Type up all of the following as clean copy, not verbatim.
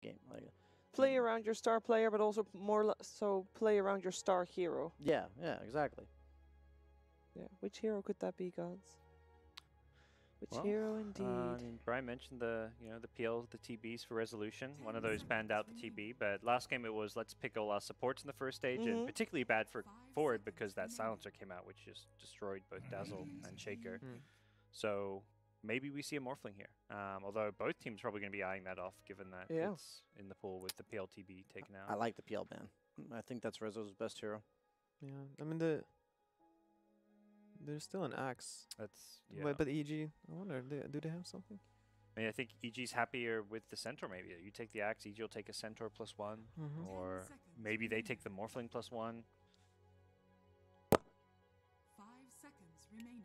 game. Like, play around your star player, but also so play around your star hero. yeah, exactly. Yeah, which hero could that be, gods? Which hero indeed? I mean, Brian mentioned the the PL, the TBs for resolution. One of those banned out the TB, but last game it was let's pick all our supports in the first stage, and particularly bad for forward because that silencer came out, which just destroyed both Dazzle and Shaker. So maybe we see a Morphling here. Although both teams probably going to be eyeing that off, given that it's in the pool with the PLTB taken out. I like the PL ban. I think that's Rezo's best hero. Yeah, I mean there's still an axe. That's But EG, I wonder, do they have something? I mean, I think EG's happier with the Centaur, maybe. You take the axe, EG will take a Centaur +1, or maybe they take the Morphling +1. 5 seconds remaining.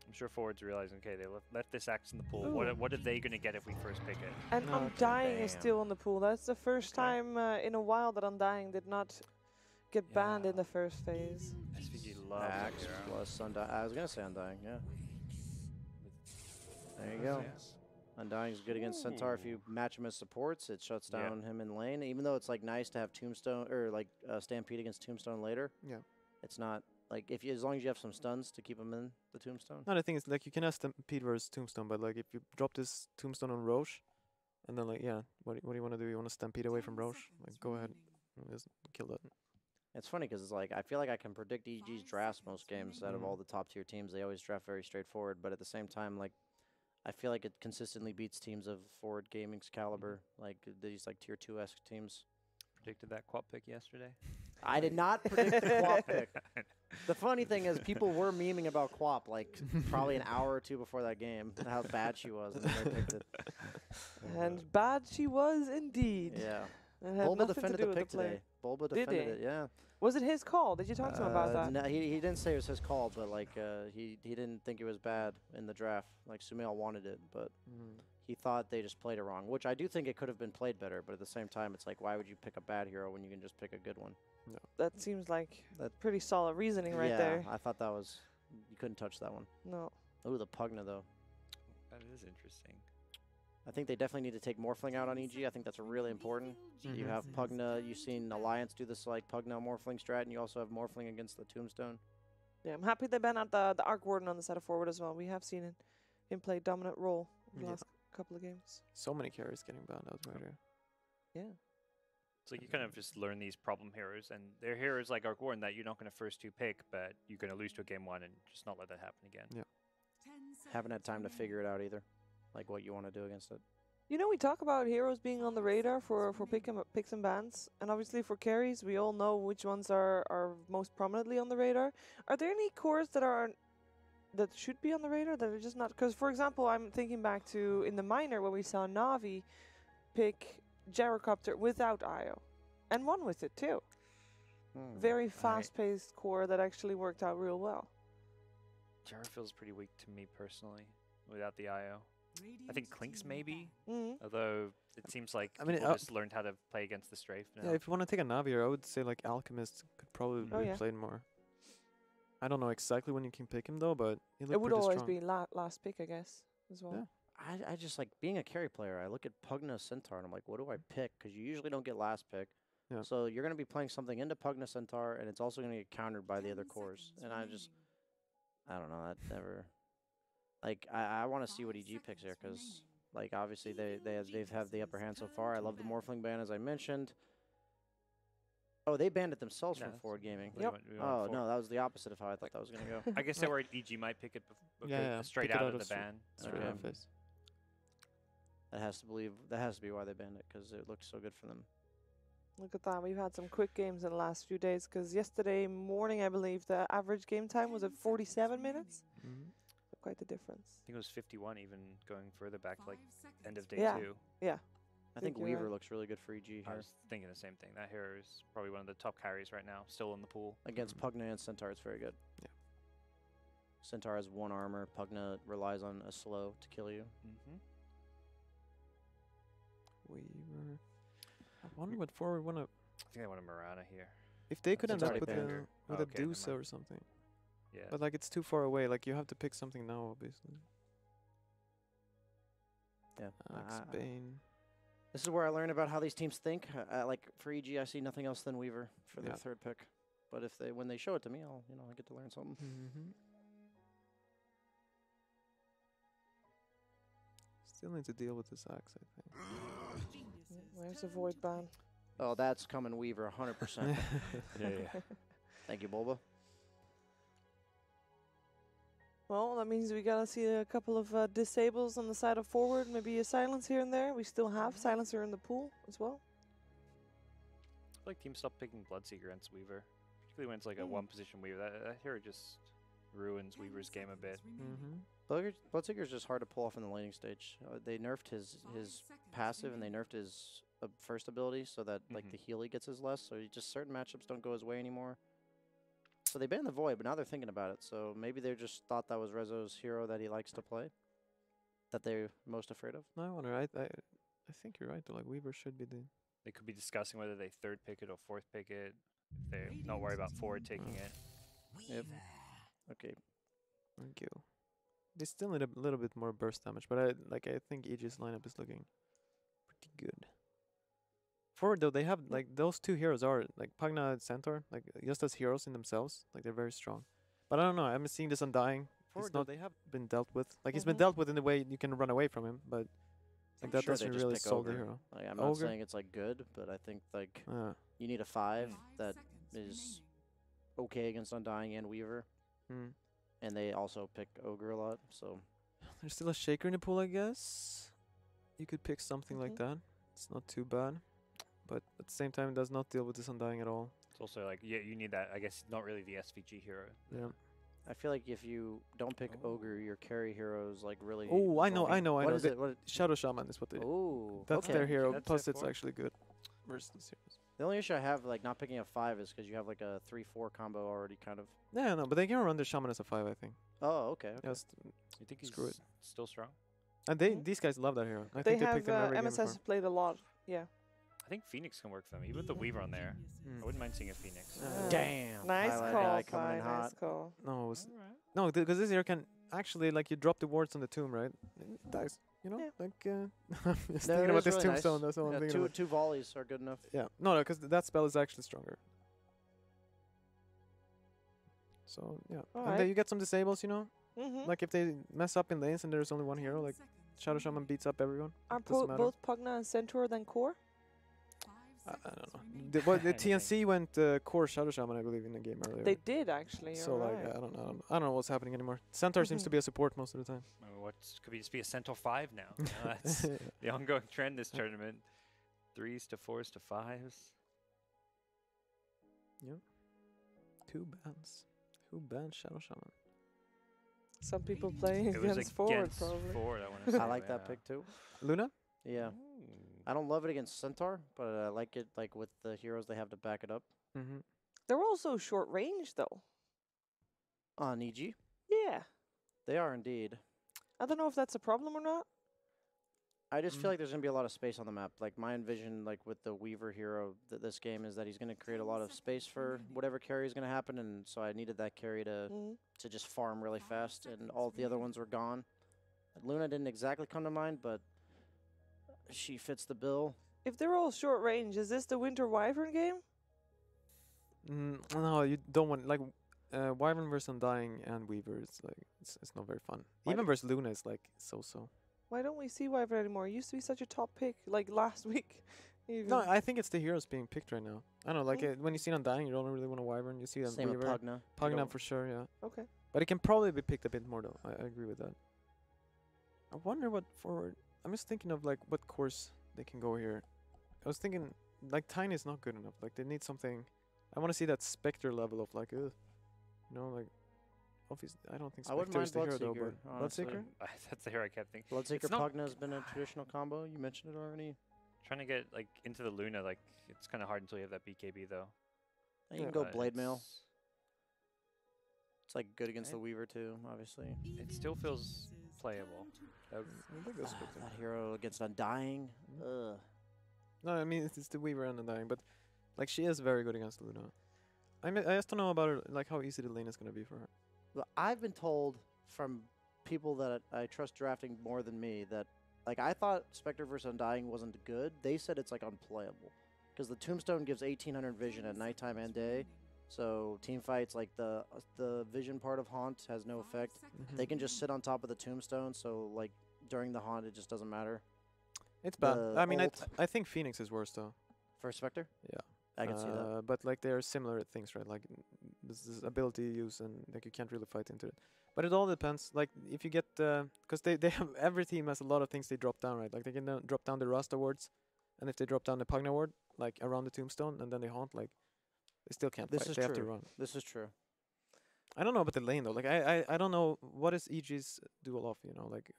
I'm sure forwards realizing, okay, they left this axe in the pool. What are they going to get if we first pick it? And Undying is still in the pool. That's the first time in a while that Undying did not get banned in the first phase. SVG loves Axe plus Undying. I was going to say Undying, yeah. There you go. Undying is good against Centaur. If you match him as supports, it shuts down him in lane. Even though it's like nice to have Tombstone or like Stampede against Tombstone later. Yeah. It's not like as long as you have some stuns to keep him in the Tombstone. No, the thing is like you can have Stampede versus Tombstone, but like if you drop this Tombstone on Roche, and then like what do you want to do? You want to Stampede away from Roche? Like go ahead, just kill that. It's funny because it's like I feel like I can predict EG's drafts most games out of all the top tier teams. They always draft very straightforward, but at the same time, like I feel like it consistently beats teams of Forward Gaming's caliber, like these like tier 2-esque teams. Predicted that quad pick yesterday. I did not predict the Quap pick. The funny thing is, people were memeing about Quap like probably an hour or two before that game, how bad she was, and then they picked it. And bad she was indeed. Yeah. Bulba defended the pick today. Bulba defended it, yeah. Was it his call? Did you talk to him about that? No, he didn't say it was his call, but like he didn't think it was bad in the draft. Like Sumail wanted it, but he thought they just played it wrong, which I do think it could have been played better. But at the same time, it's like, why would you pick a bad hero when you can just pick a good one? No. That seems like pretty solid reasoning right there. Yeah, I thought that was, you couldn't touch that one. No. Oh, the Pugna though. That is interesting. I think they definitely need to take Morphling out on EG. I think that's really important. You have Pugna. You've seen Alliance do this like Pugna Morphling strat, and you also have Morphling against the Tombstone. Yeah, I'm happy they banned out the Arc Warden on the set of forward as well. We have seen him play a dominant role in the last couple of games. So many carries getting banned out right here. Yeah. So you kind of just learn these problem heroes, and they're heroes like Arc Warden that you're not going to first two pick, but you're going to lose to a game one and just not let that happen again. Yeah. Haven't had time to figure it out either, like what you want to do against it. You know, we talk about heroes being on the radar for picks and bans, and obviously for carries, we all know which ones are most prominently on the radar. Are there any cores that should be on the radar that are just not? Because, for example, I'm thinking back to in the minor when we saw Navi pick Gyrocopter without IO, and won with it too. Very fast-paced core that actually worked out real well. Gyro feels pretty weak to me personally without the IO. I think Clinks maybe, although it seems like people just learned how to play against the strafe now. Yeah, if you want to take a Navier, I would say like Alchemist could probably be played more. I don't know exactly when you can pick him though, but it would always be last pick, I guess, as well. Yeah. I just like being a carry player. I look at Pugna Centaur and I'm like, what do I pick? Because you usually don't get last pick. Yeah. So you're going to be playing something into Pugna Centaur, and it's also going to get countered by the other cores. And I don't know. That never. Like I want to see what EG picks here, because like obviously they've had the upper hand so far. I love the Morphling ban, as I mentioned. Oh, they banned it themselves from Forward Gaming. Yep. Oh no, that was the opposite of how I thought that was going to go. I guess they worried EG might pick it straight out of the ban. That has to be why they banned it, because it looked so good for them. Look at that. We've had some quick games in the last few days, because yesterday morning, I believe, the average game time was at 47 minutes. Quite the difference. I think it was 51 even going further back to like end of day 2. Yeah. I think Weaver looks really good for EG here. I was thinking the same thing. That hero is probably one of the top carries right now, still in the pool. Against Pugna and Centaur, it's very good. Yeah. Centaur has 1 armor. Pugna relies on a slow to kill you. Weaver. I wonder what forward want to. I think I want a Mirana here. If they could end up with a okay, Deuce or something. Yeah. But like it's too far away. Like you have to pick something now, obviously. Yeah. Alex Bane. This is where I learn about how these teams think. Like for EG, I see nothing else than Weaver for their third pick. But if when they show it to me, I get to learn something. Still need to deal with this axe, I think. Where's the void ban? Oh, that's coming Weaver 100%. Yeah. Thank you, Bulba. Well, that means we gotta see a couple of disables on the side of forward, maybe a silence here and there. We still have silencer in the pool as well. I feel like teams stop picking Bloodseeker against Weaver, particularly when it's like a one-position Weaver. That hero just ruins Weaver's game a bit. Bloodseeker's just hard to pull off in the laning stage. They nerfed his passive and they nerfed his first ability so that like the heal he gets is less. So just certain matchups don't go his way anymore. So they banned the Void, but now they're thinking about it. So maybe they just thought that was Rezo's hero that he likes to play, that they're most afraid of. No, I wonder. I think you're right. Though. Like Weaver should be the. They could be discussing whether they third pick it or fourth pick it. If they're not worried about forward taking it. Yep. Okay. Thank you. They still need a little bit more burst damage, but I think EG's lineup is looking pretty good. Forward though, they have like those two heroes are like Pugna and Centaur, like just as heroes in themselves, like they're very strong. But I don't know. I'm seeing this Undying. It's not. They have been dealt with. Like he's been dealt with in the way you can run away from him, but like that doesn't really solve the hero. Like, I'm not saying it's like good, but I think like you need a 5 that is okay against Undying and Weaver. And they also pick Ogre a lot, so there's still a Shaker in the pool, I guess. You could pick something like that. It's not too bad, but at the same time, it does not deal with this Undying at all. It's also like you need that. I guess not really the SVG hero. Yeah. I feel like if you don't pick Ogre, your carry hero is like really. Oh, I know. What is it? Shadow Shaman is what they. Oh, that's their hero. That's plus, it's actually good versus heroes. The only issue I have like not picking a 5 is because you have like a 3/4 combo already, kind of. Yeah, no, but they can run the Shaman as a 5, I think. Oh, okay. Yes. You think he's still strong? And these guys love that hero. I They think they picked them have every MSS played a lot. Yeah. I think Phoenix can work for them. Even with the Weaver on there, I wouldn't mind seeing a Phoenix. Damn. Nice Highlight call, guy coming in hot. nice call. No, it was no, because this hero can actually like you drop the wards on the tomb, right? It dies. You know, like I'm just thinking about this really tombstone. Nice. That's all I'm thinking about. Two volleys are good enough. Yeah, no, because that spell is actually stronger. So yeah, and then you get some disables, you know. Like if they mess up in lanes and there's only one hero, like Shadow Shaman beats up everyone. Are both Pugna and Centaur then core? I don't know. The TNC went core Shadow Shaman, I believe, in the game earlier. They did actually. So like I don't know. I don't know what's happening anymore. Centaur seems to be a support most of the time. I mean, could just be a Centaur 5 now? That's the ongoing trend this tournament. 3s to 4s to 5s. Yeah. 2 bans. Who banned Shadow Shaman? Some people playing against forward, probably. Forward, I want to say. I like that pick too. Luna? Yeah. I don't love it against Centaur, but I like it like with the heroes they have to back it up. They're also short range though. On EG? Yeah. They are indeed. I don't know if that's a problem or not. I just feel like there's going to be a lot of space on the map. Like my envision, like with the Weaver hero, this game is that he's going to create a lot of space for whatever carry is going to happen, and so I needed that carry to just farm really fast, and all the other ones were gone. Luna didn't exactly come to mind, but she fits the bill. If they're all short range, is this the Winter Wyvern game? No, you don't want like Wyvern versus Undying and Weaver. It's like it's not very fun. Even versus Luna is like so. Why don't we see Wyvern anymore? It used to be such a top pick, like last week. Even. No, I think it's the heroes being picked right now. I don't know, like when you see Undying, you don't really want a Wyvern. You see Same Weaver. with Pugna. Pugna for sure, yeah. Okay. But it can probably be picked a bit more though. I agree with that. I wonder what forward. I'm just thinking of like what course they can go here. I was thinking like Tiny is not good enough. Like they need something. I want to see that Spectre level of like, you know, like. I don't think Spectre is the hero though, but Bloodseeker? That's the hero I kept thinking. Bloodseeker Pugna has been a traditional combo. You mentioned it already. Trying to get like into the Luna, like it's kind of hard until you have that BKB though. And you can go Blade Mail. It's like good against the Weaver too, obviously. It still feels playable. That hero against Undying. Ugh. No, I mean it's the Weaver and Undying, but like she is very good against Luna. I just don't know about her, like how easy the lane is gonna be for her. Well, I've been told from people that I trust drafting more than me that Like, I thought Spectre versus Undying wasn't good. They said it's, like, unplayable. Because the Tombstone gives 1800 vision at nighttime and day. So team fights, like, the vision part of Haunt has no effect. They can just sit on top of the Tombstone, so, like, during the Haunt, it just doesn't matter. It's bad. The I mean, ult- I think Phoenix is worse though. For Spectre? Yeah. I can see that. But like they're similar things, right? Like this ability use and like you can't really fight into it. But it all depends. Like if you get because they have every team has a lot of things they drop down, right? Like they can drop down the Rust awards, and if they drop down the Pugna award, like around the Tombstone, and then they haunt, like they still can't This fight. is They have to true. run. This is true. I don't know about the lane though. Like I don't know what is EG's dual off. You know, like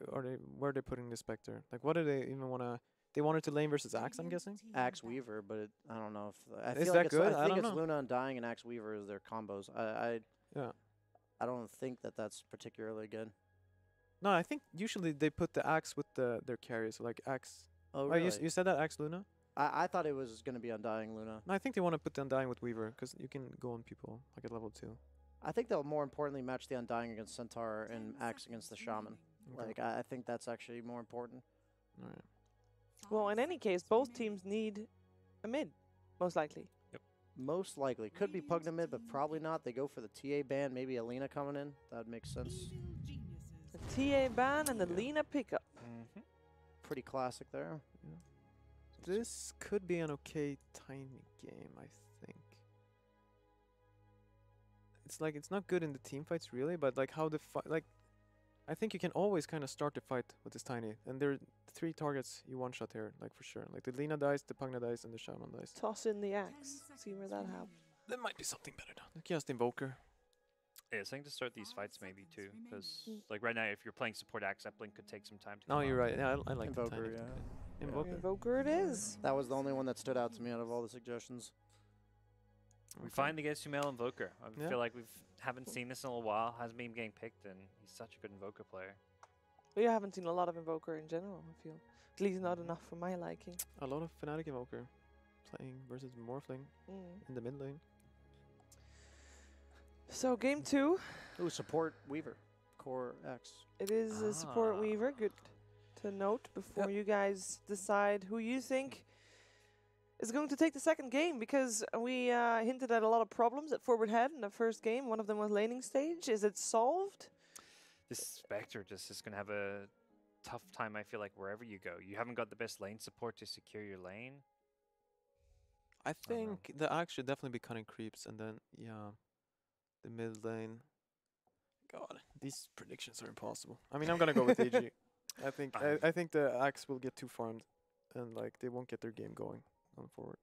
where are they putting the Spectre? Like what do they even wanna? They wanted to lane versus Axe, I'm guessing. Axe Weaver, but I don't know if I Is feel that like it's, good? I I think don't it's know. Luna Undying and Axe Weaver is their combos. Yeah. I don't think that that's particularly good. No, I think usually they put the Axe with their carries, so like Axe. Oh, Oh, really? you said that Axe Luna? I thought it was going to be Undying Luna. No, I think they want to put the Undying with Weaver because you can go on people like at level 2. I think they'll more importantly match the Undying against Centaur and Axe against the Shaman. Okay. Like, I think that's actually more important. All right. Well, in any case, both teams need a mid, most likely. Most likely. Could be Pugna mid, but probably not. They go for the TA ban, maybe Alina coming in. That makes sense. The TA ban and the Lina pickup. Pretty classic there. This could be an okay tiny game, I think. It's like it's not good in the team fights really, but like how the fight, like I think you can always kind of start the fight with this tiny, and there are 3 targets you one shot here, like for sure. Like the Lina dice, the Pugna dice, and the Shaman dice. Toss in the axe. See where that happens. There might be something better though. Like just Invoker. Yeah, it's something to start these fights maybe too, because like right now, if you're playing support axe, Uplink could take some time to. Oh, come you're on. right. Yeah, I like the Invoker, tiny. yeah. Invoker. Invoker it is. That was the only one that stood out to me out of all the suggestions. We finally get Sumail Invoker. I Yeah. feel like we haven't seen this in a little while. Hasn't been getting picked, and he's such a good Invoker player. We haven't seen a lot of Invoker in general, I feel. At least not enough for my liking. A lot of Fnatic Invoker playing versus Morphling in the mid lane. So game 2, Ooh, support Weaver. Core X. it is a support Ah. Weaver. Good to note before you guys decide who you think is going to take the second game, because we hinted at a lot of problems at forward head in the first game. One of them was laning stage. Is it solved? This Spectre just is going to have a tough time, I feel like, wherever you go. You haven't got the best lane support to secure your lane. I don't know. think the Axe should definitely be cutting creeps, and then the mid lane. God, these predictions are impossible. I mean, I'm gonna go with AG. I think the Axe will get too farmed, and like they won't get their game going on forward.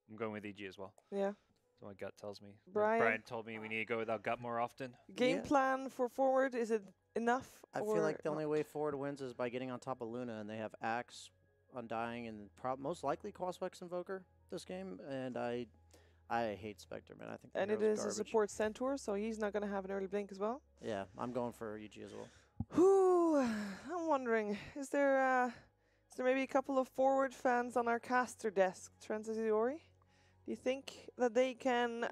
I'm going with EG as well. Yeah. That's what my gut tells me. Like Brian? Brian told me we need to go with our gut more often. Game Yeah. plan for forward, is it enough? I feel like the or only way forward wins is by getting on top of Luna, and they have Axe, Undying, and most likely Coswex Invoker this game. And I hate Spectre, man. I think the And it hero's is a garbage. support Centaur, so he's not going to have an early blink as well. Yeah, I'm going for EG as well. Whew, I'm wondering, is there maybe a couple of forward fans on our caster desk, Transisiori? Do you think that they can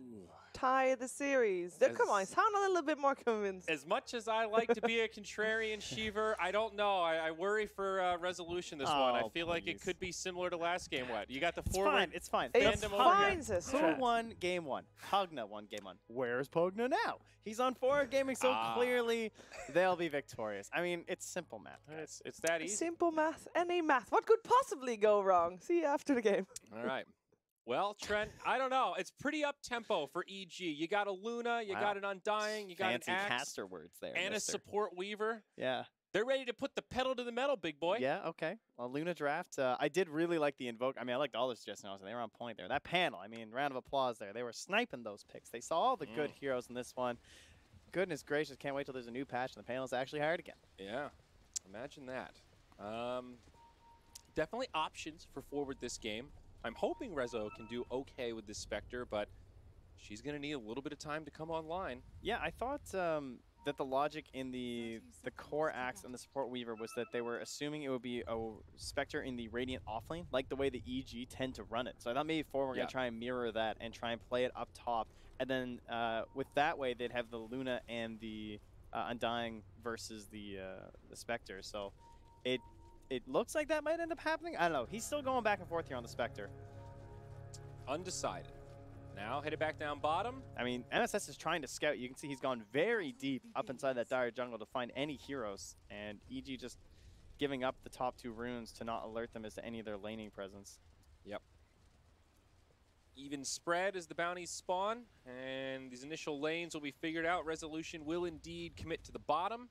tie the series? Come on, sound a little bit more convinced. As much as I like to be a contrarian Sheever, I don't know. I worry for resolution this one. I Oh, feel like it please. could be similar to last game. What? You got the It's forward. fine. It's fine. It's Fandom over fine, here. sister. Who won game 1? Pugna won game 1. Where's Pugna now? He's on forward gaming, so clearly they'll be victorious. I mean, it's simple math. guys. It's that easy. Simple math, any math. What could possibly go wrong? See you after the game. All right. Well, Trent, I don't know. It's pretty up tempo for EG. You got a Luna, you Wow. got an Undying, you got Fancy an Axe, caster words there, and mister. a support Weaver. Yeah. They're ready to put the pedal to the metal, big boy. Yeah, okay. Well, Luna draft. I did really like the Invoke. I mean, I liked all the suggestions. They were on point there. That panel, I mean, round of applause there. They were sniping those picks. They saw all the good heroes in this one. Goodness gracious, can't wait till there's a new patch and the panel's actually hired again. Yeah, imagine that. Definitely options for forward this game. I'm hoping Rezo can do okay with this Spectre, but she's going to need a little bit of time to come online. Yeah, I thought that the logic in the core Axe and the support Weaver was that they were assuming it would be a Spectre in the Radiant offlane, like the way the EG tend to run it. So I thought maybe forward we're going to try and mirror that and try and play it up top. And then with that way, they'd have the Luna and the Undying versus the Spectre. So it looks like that might end up happening. I don't know. He's still going back and forth here on the Spectre. Undecided. Now headed back down bottom. I mean, MSS is trying to scout. You can see he's gone very deep up inside that dire jungle to find any heroes. And EG just giving up the top 2 runes to not alert them as to any of their laning presence. Yep. Even spread as the bounties spawn. And these initial lanes will be figured out. Resolution will indeed commit to the bottom.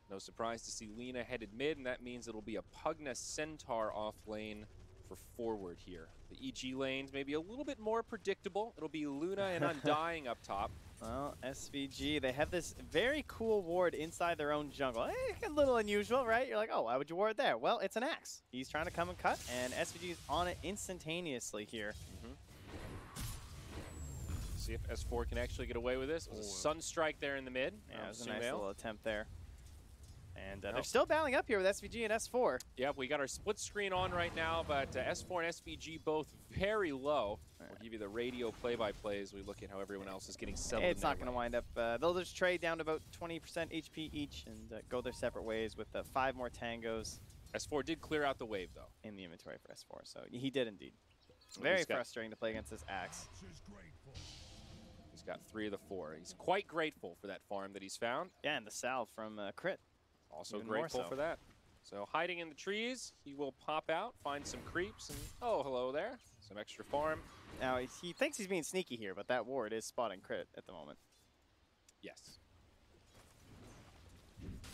No surprise to see Lina headed mid. And that means it'll be a Pugna Centaur off lane for forward here. The EG lanes maybe a little bit more predictable. It'll be Luna and Undying up top. Well, SVG, they have this very cool ward inside their own jungle. A little unusual, right? You're like, oh, why would you ward there? Well, it's an axe. He's trying to come and cut, and SVG is on it instantaneously here. See if S4 can actually get away with this. It was a Sunstrike there in the mid. Yeah, it was a nice little attempt there. And they're still battling up here with SVG and S4. Yep, we got our split screen on right now, but S4 and SVG both very low. We'll give you the radio play-by-play as we look at how everyone else is getting settled. It's not going to wind up. They'll just trade down to about 20% HP each and go their separate ways with 5 more tangos. S4 did clear out the wave, though. In the inventory for S4, so he did indeed. Very frustrating to play against this axe. He's got 3 of the 4. He's quite grateful for that farm that he's found. Yeah, and the salve from Crit. Also grateful for that. So hiding in the trees, he will pop out, find some creeps, and oh, hello there. Some extra farm. Now, he thinks he's being sneaky here, but that ward is spotting Crit at the moment. Yes.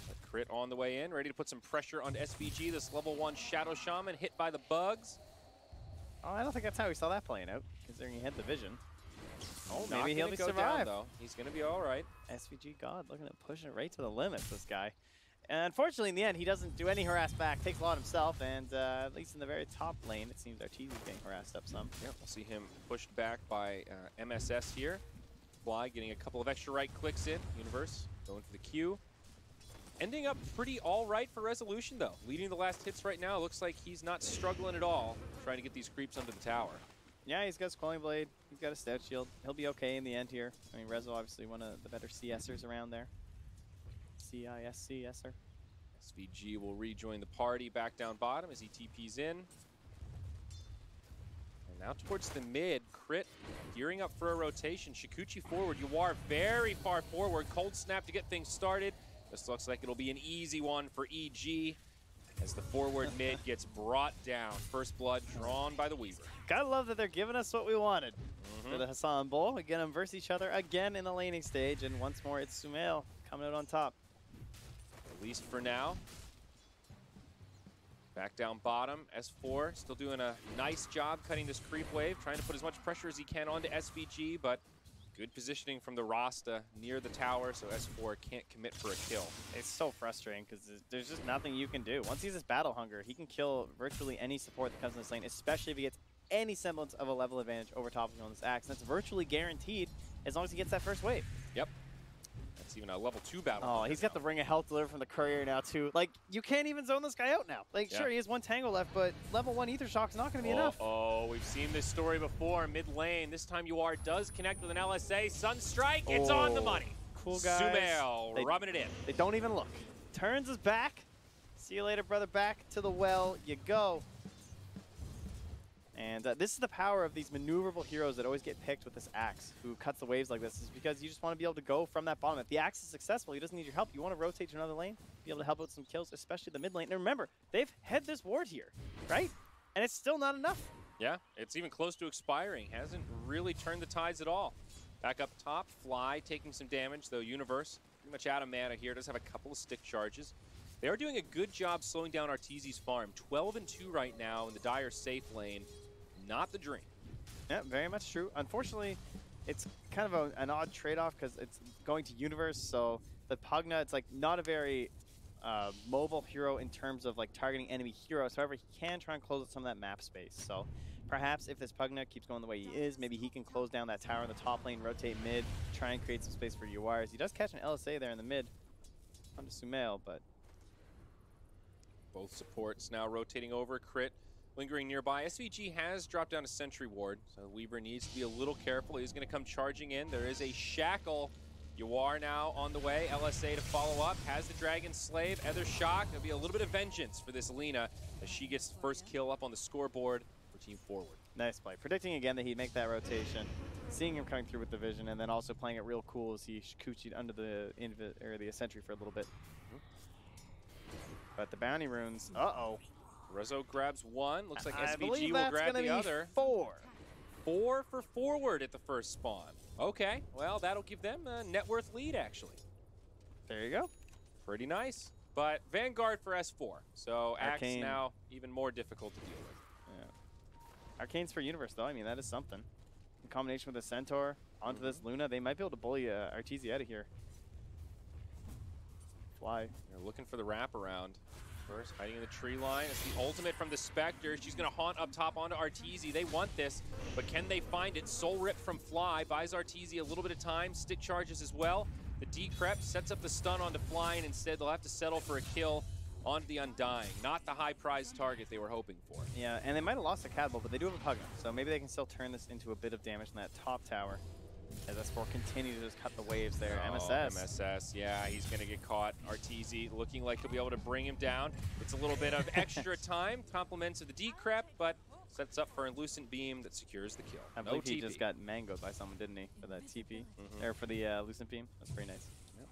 But Crit on the way in, ready to put some pressure on SVG, this level 1 Shadow Shaman, hit by the bugs. Oh, I don't think that's how we saw that playing out, considering he had the vision. Oh, maybe he'll go down, though. He's going to be all right. SVG God looking at pushing it right to the limit, this guy. And unfortunately, in the end, he doesn't do any harass back, takes a lot himself, and at least in the very top lane, it seems Arteezy's getting harassed up some. Yep, we'll see him pushed back by MSS here. Fly getting a couple of extra right clicks in. Universe going for the Q. Ending up pretty all right for Resolution, though. Leading the last hits right now. Looks like he's not struggling at all trying to get these creeps under the tower. Yeah, he's got Squalling Blade. He's got a Stout Shield. He'll be okay in the end here. I mean, Rezo obviously one of the better CSers around there. CISCSer. SVG will rejoin the party back down bottom as he TPs in. And now towards the mid, Crit gearing up for a rotation. Shikuchi forward, Yuar very far forward. Cold Snap to get things started. This looks like it'll be an easy one for EG as the forward mid gets brought down. First blood drawn by the Weaver. Gotta love that they're giving us what we wanted for the Hassan Bowl. We get them versus each other again in the laning stage, and once more it's Sumail coming out on top. At least for now. Back down bottom, S4 still doing a nice job cutting this creep wave, trying to put as much pressure as he can onto SVG, but good positioning from the Rasta near the tower, so S4 can't commit for a kill. It's so frustrating because there's just nothing you can do. Once he has this battle hunger, he can kill virtually any support that comes in this lane, especially if he gets any semblance of a level advantage over top of him on this axe. That's virtually guaranteed as long as he gets that first wave. Yep. That's even a level 2 battle. Oh, he's got the Ring of Health delivered from the Courier now, too. Like, you can't even zone this guy out now. Like, sure, he has 1 Tango left, but level 1 Ether Shock's not going to be enough. Oh, we've seen this story before. Mid lane, this time Yuar does connect with an LSA. Sunstrike, it's on the money. Cool guys. Sumail rubbing it in. They don't even look. Turns his back. See you later, brother. Back to the well you go. And this is the power of these maneuverable heroes that always get picked with this axe, who cuts the waves like this, is because you just want to be able to go from that bottom. If the axe is successful, he doesn't need your help. You want to rotate to another lane, be able to help out some kills, especially the mid lane. And remember, they've had this ward here, right? And it's still not enough. Yeah, it's even close to expiring. Hasn't really turned the tides at all. Back up top, Fly taking some damage, though Universe pretty much out of mana here. Does have a couple of stick charges. They are doing a good job slowing down Arteezy's farm. 12-2 right now in the Dire safe lane. Not the dream. Yeah, very much true. Unfortunately, it's kind of an odd trade-off because it's going to Universe, so the Pugna, it's like not a very mobile hero in terms of like targeting enemy heroes. However, he can try and close up some of that map space. So perhaps if this Pugna keeps going the way he is, maybe he can close down that tower in the top lane, rotate mid, try and create some space for URs. He does catch an LSA there in the mid onto Sumail, but both supports now rotating over. Crit lingering nearby. SVG has dropped down a sentry ward, so Weaver needs to be a little careful. He's going to come charging in. There is a shackle You are now on the way. LSA to follow up. Has the Dragon Slave. Ether Shock. There'll be a little bit of vengeance for this Lina as she gets the first kill up on the scoreboard for Team Forward. Nice play. Predicting again that he'd make that rotation. Seeing him coming through with the vision, and then also playing it real cool as he Kuchi'd under the sentry for a little bit. But the bounty runes, Rezo grabs one. Looks like I SVG believe will that's grab gonna the be other. 4. 4 for Forward at the first spawn. Okay, well, that'll give them a net worth lead, actually. There you go. Pretty nice. But Vanguard for S4, so Axe Arcane. now even more difficult to deal with. Yeah. Arcane's for Universe, though. I mean, that is something. In combination with a Centaur onto this Luna, they might be able to bully Arteezy out of here. Fly. They're looking for the wraparound. First, hiding in the tree line. It's the ultimate from the Spectre. She's going to haunt up top onto Arteezy. They want this, but can they find it? Soul Rip from Fly buys Arteezy a little bit of time. Stick charges as well. The Decrep sets up the stun onto Fly, and instead they'll have to settle for a kill onto the Undying. Not the high prize target they were hoping for. Yeah, and they might have lost a Catapult, but they do have a Pugna, so maybe they can still turn this into a bit of damage in that top tower. As S4 continue to just cut the waves there. Oh, MSS. MSS, yeah, he's going to get caught. Arteezy looking like he'll be able to bring him down. It's a little bit of extra time, compliments of the Decrep, but sets up for a Lucent Beam that secures the kill. I believe he just got mangoed by someone, didn't he? For that TP, or for the Lucent Beam. That's pretty nice. Yep.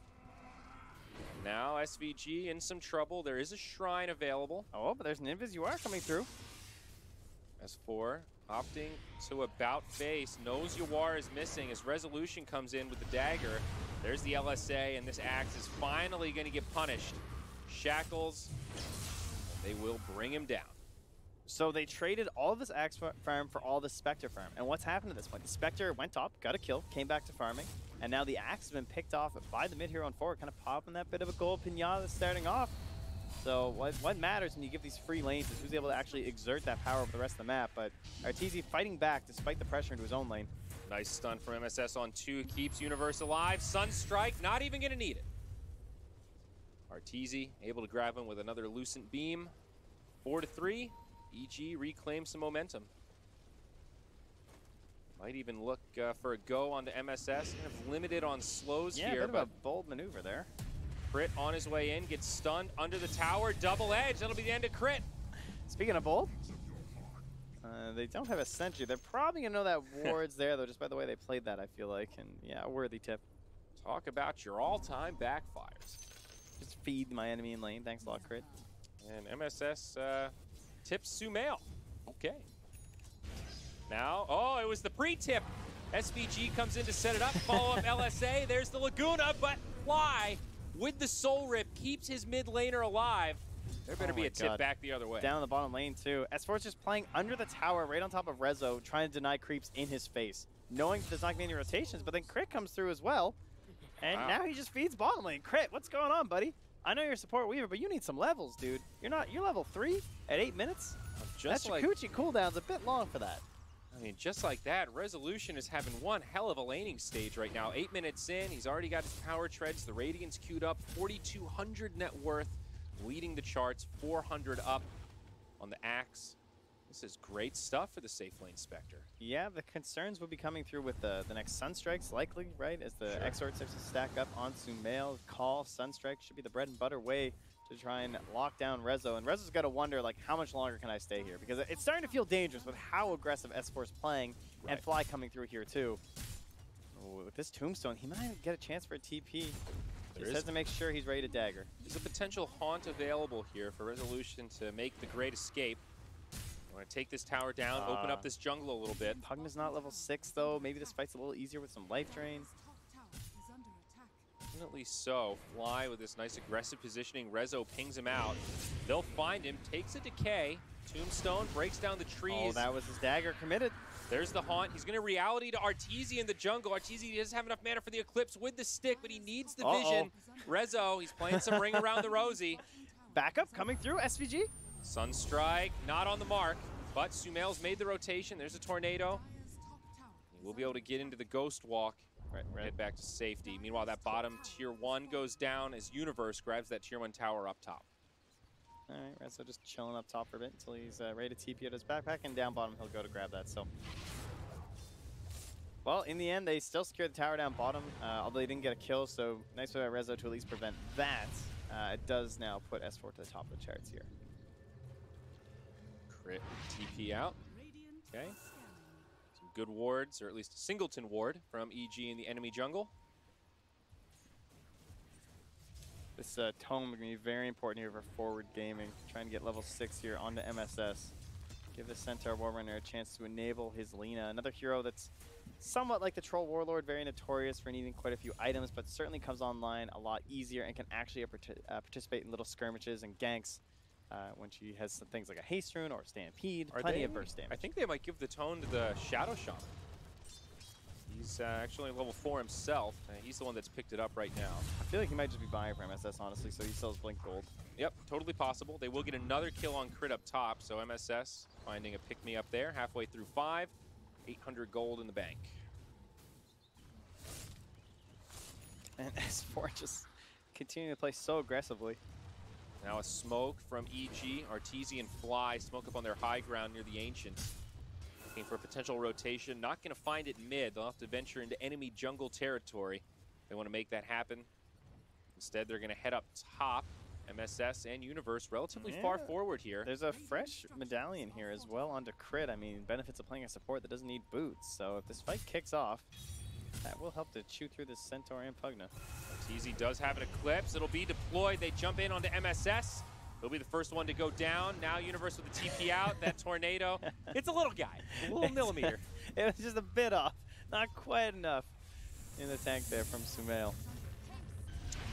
Now SVG in some trouble. There is a Shrine available. Oh, but there's an Invis UR coming through. S4 opting to about face. Knows Yawar is missing as Resolution comes in with the dagger. There's the LSA, and this Axe is finally going to get punished. Shackles, they will bring him down. So they traded all of this Axe farm for all this Spectre farm. And what's happened at this point? The Spectre went top, got a kill, came back to farming, and now the Axe has been picked off by the mid-hero on forward, kind of popping that bit of a gold pinata that's starting off. So what matters when you give these free lanes is who's able to actually exert that power over the rest of the map. But Arteezy fighting back despite the pressure into his own lane. Nice stun from MSS on 2, keeps Universe alive. Sunstrike, not even going to need it. Arteezy able to grab him with another Lucent Beam. 4-3, EG reclaims some momentum. Might even look for a go onto MSS. Kind of limited on slows here. Yeah, a bit of a bold maneuver there. Crit on his way in, gets stunned under the tower, double edge, that'll be the end of Crit. Speaking of bold, they don't have a sentry. They're probably gonna know that ward's there though, just by the way they played that, I feel like. And yeah, a worthy tip. Talk about your all-time backfires. Just feed my enemy in lane, thanks a lot, Crit. And MSS tips Sumail. Okay. Now, oh, it was the pre-tip. SVG comes in to set it up, follow up LSA, there's the Laguna, but Fly with the Soul Rip keeps his mid laner alive. There better be a tip back the other way. Down in the bottom lane too. S4's just playing under the tower right on top of Rezo, trying to deny creeps in his face. Knowing there's not going to be any rotations, but then Crit comes through as well. And now he just feeds bottom lane. Crit, what's going on, buddy? I know you're a support Weaver, but you need some levels, dude. You're level 3 at 8 minutes? That Chikuchi cooldown's a bit long for that. I mean, just like that, Resolution is having one hell of a laning stage right now. 8 minutes in, he's already got his power treads, the Radiant's queued up, 4,200 net worth, leading the charts, 400 up on the Axe. This is great stuff for the safe lane Spectre. Yeah, the concerns will be coming through with the next Sunstrikes, likely, right? As the Exort starts to stack up on Sumail. Call, Sunstrike should be the bread and butter way to try and lock down Rezo. And Rezo's got to wonder, like, how much longer can I stay here? Because it's starting to feel dangerous with how aggressive S4's playing and Fly coming through here, too. Ooh, with this Tombstone, he might even get a chance for a TP. Just has to make sure he's ready to dagger. There's a potential haunt available here for Resolution to make the great escape. I want to take this tower down, open up this jungle a little bit. Pugna's not level 6, though. Maybe this fight's a little easier with some life drain. Definitely so. Fly with this nice aggressive positioning. Rezo pings him out. They'll find him, takes a decay. Tombstone breaks down the trees. Oh, that was his dagger committed. There's the haunt. He's going to reality to Arteezy in the jungle. Arteezy doesn't have enough mana for the Eclipse with the stick, but he needs the vision. Rezo, he's playing some Ring Around the Rosie. Backup coming through, SVG. Sunstrike, not on the mark, but Sumail's made the rotation. There's a tornado. He will be able to get into the Ghost Walk. Head back to safety. Meanwhile, that bottom tier 1 goes down as Universe grabs that tier 1 tower up top. All right, Rezo just chilling up top for a bit until he's ready to TP at his backpack, and down bottom he'll go to grab that. So Well, in the end, they still secured the tower down bottom, although they didn't get a kill, so nice for Rezo to at least prevent that. It does now put S4 to the top of the charts here. Crit TP out. Okay. Some good wards, or at least a singleton ward from EG in the enemy jungle. This tome is going to be very important here for forward gaming. Trying to get level 6 here onto MSS. Give the Centaur Warrunner a chance to enable his Lina. Another hero that's somewhat like the Troll Warlord, very notorious for needing quite a few items, but certainly comes online a lot easier and can actually participate in little skirmishes and ganks when she has some things like a Haste Rune or Stampede, plenty of burst damage. I think they might give the tone to the Shadow Shaman. He's actually level 4 himself. He's the one that's picked it up right now. I feel like he might just be buying for MSS, honestly, so he sells Blink Gold. Yep, totally possible. They will get another kill on crit up top, so MSS finding a pick-me up there, halfway through 5. 800 gold in the bank. And S4 just continuing to play so aggressively. Now a smoke from EG, Artesian Fly, smoke up on their high ground near the Ancient. Looking for a potential rotation, not going to find it mid. They'll have to venture into enemy jungle territory. They want to make that happen. Instead, they're going to head up top. MSS and Universe relatively far forward here. There's a fresh medallion here as well onto crit. I mean, benefits of playing a support that doesn't need boots. So if this fight kicks off, that will help to chew through this Centaur and Pugna. Arteezy does have an Eclipse. It'll be deployed. They jump in onto MSS. He'll be the first one to go down. Now Universe with the TP out. That Tornado. It's a little guy. A little millimeter. It was just a bit off. Not quite enough in the tank there from Sumail.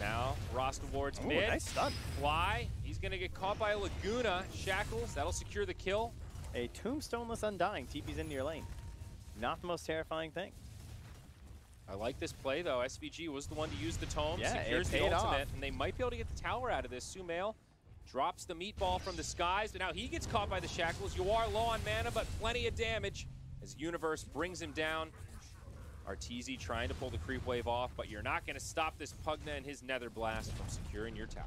Now, Ross towards mid. Nice stun. Fly. He's going to get caught by a Laguna. Shackles. That'll secure the kill. A Tombstoneless Undying. TP's into your lane. Not the most terrifying thing. I like this play, though. SVG was the one to use the Tome. Yeah, secures it the paid ultimate. off. And they might be able to get the tower out of this. Sumail drops the meatball from the skies. But now he gets caught by the Shackles. You are low on mana, but plenty of damage as Universe brings him down. Arteezy trying to pull the creep wave off, but you're not going to stop this Pugna and his Nether Blast from securing your tower.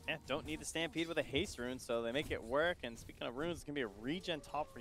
Yeah, don't need the Stampede with a Haste Rune, so they make it work. And speaking of runes, it's going to be a regen top for